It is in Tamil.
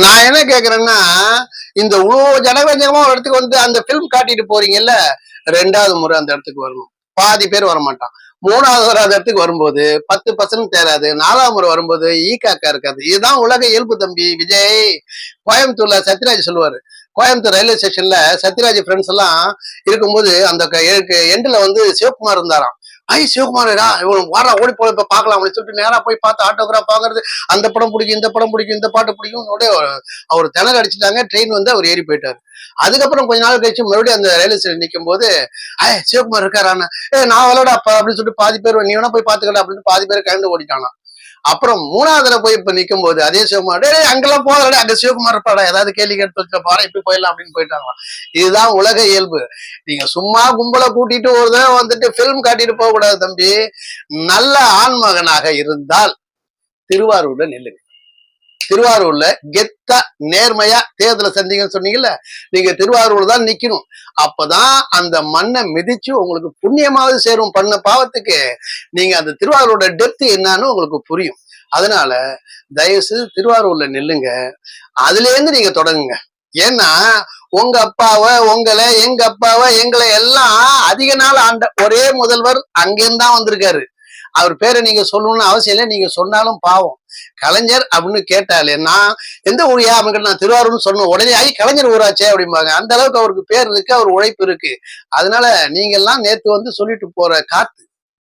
நான் என்ன கேக்குறேன்னா, இந்த இவ்வளவு ஜனரஞ்சகமா ஒரு இடத்துக்கு வந்து அந்த பிலிம் காட்டிட்டு போறீங்கல்ல, 2வது முறை அந்த இடத்துக்கு வரணும். பாதி பேர் வரமாட்டான். 3வது முறை அந்த இடத்துக்கு வரும்போது 10% தேராது. 4வது முறை வரும்போது காக்கா இருக்காது. இதுதான் உலக இயல்பு தம்பி விஜய். கோயம்புத்தூர்ல சத்யராஜ் சொல்லுவாரு. கோயம்புத்தூர் ரயில்வே ஸ்டேஷன்ல சத்யராஜ் ஃப்ரெண்ட்ஸ் எல்லாம் இருக்கும்போது அந்த எண்டுல வந்து சிவகுமார் இருந்தாராம். சிவகுமாரா இவன் வாடா ஓடி போய் இப்ப பாக்கலாம் அப்படின்னு சொல்லிட்டு நேரா போய் பார்த்து ஆட்டோகிராஃப் பாக்குறது. அந்த படம் பிடிக்கும், இந்த படம் பிடிக்கும், இந்த பாட்டு பிடிக்கும். அவர் திணற அடிச்சுட்டாங்க. ட்ரெயின் வந்து அவர் ஏறி போயிட்டாரு. அதுக்கப்புறம் கொஞ்ச நாள் கழிச்சு மறுபடியும் அந்த ரயில்வே ஸ்டேஷன் நிற்கும் போது சிவகுமார் இருக்காரான நான் விளையாட அப்படின்னு சொல்லிட்டு பாதி பேர் நீ வேணா போய் பாத்துக்கடா அப்படின்னு பாதி பேர் கலந்து ஓடிட்டானா. அப்புறம் 3வது போய் இப்ப நிக்கும் போது அதே சிவகுமார் அங்கெல்லாம் போகல, அங்க சிவகுமார் இருப்பாடா, ஏதாவது கேள்வி கேட்டு பாரு இப்படி போயிடலாம் அப்படின்னு போயிட்டாங்களாம். இதுதான் உலக இயல்பு. நீங்க சும்மா கும்பலை கூட்டிட்டு ஒரு தடவை வந்துட்டு பிலிம் காட்டிட்டு போக கூடாது தம்பி. நல்ல ஆண்மகனாக இருந்தால் திருவாரூர்ல நில்லுங்க. திருவாரூர்ல கெத்தா நேர்மையா தேர்தலை சந்திங்கன்னு சொன்னீங்கல்ல, நீங்க திருவாரூர்ல தான் நிக்கணும். அப்பதான் அந்த மண்ணை மிதிச்சு உங்களுக்கு புண்ணியமாவது சேரும். பண்ண பாவத்துக்கு நீங்க அந்த திருவாரூரோட டெப்த் என்னன்னு உங்களுக்கு புரியும். அதனால தயவுசெய்து திருவாரூர்ல நில்லுங்க. அதுல இருந்து நீங்க தொடங்குங்க. ஏன்னா உங்க அப்பாவை உங்களை எங்க அப்பாவை எங்களை எல்லாம் அதிக நாள் ஆண்ட ஒரே முதல்வர் அங்கிருந்து தான் வந்திருக்காரு. அவர் பேரை நீங்க சொல்லணும்னு அவசியம் இல்லை. நீங்க சொன்னாலும் பாவம். கலைஞர் அப்படின்னு கேட்டாலே நான் எந்த ஊரியா அப்படின்னு நான் திருவாரூர்னு சொன்ன உடனே கலைஞர் ஊராச்சே அப்படிம்பாங்க. அந்த அளவுக்கு அவருக்கு பேர் இருக்கு, அவர் உழைப்பு இருக்கு. அதனால நீங்க எல்லாம் நேத்து வந்து சொல்லிட்டு போற காத்து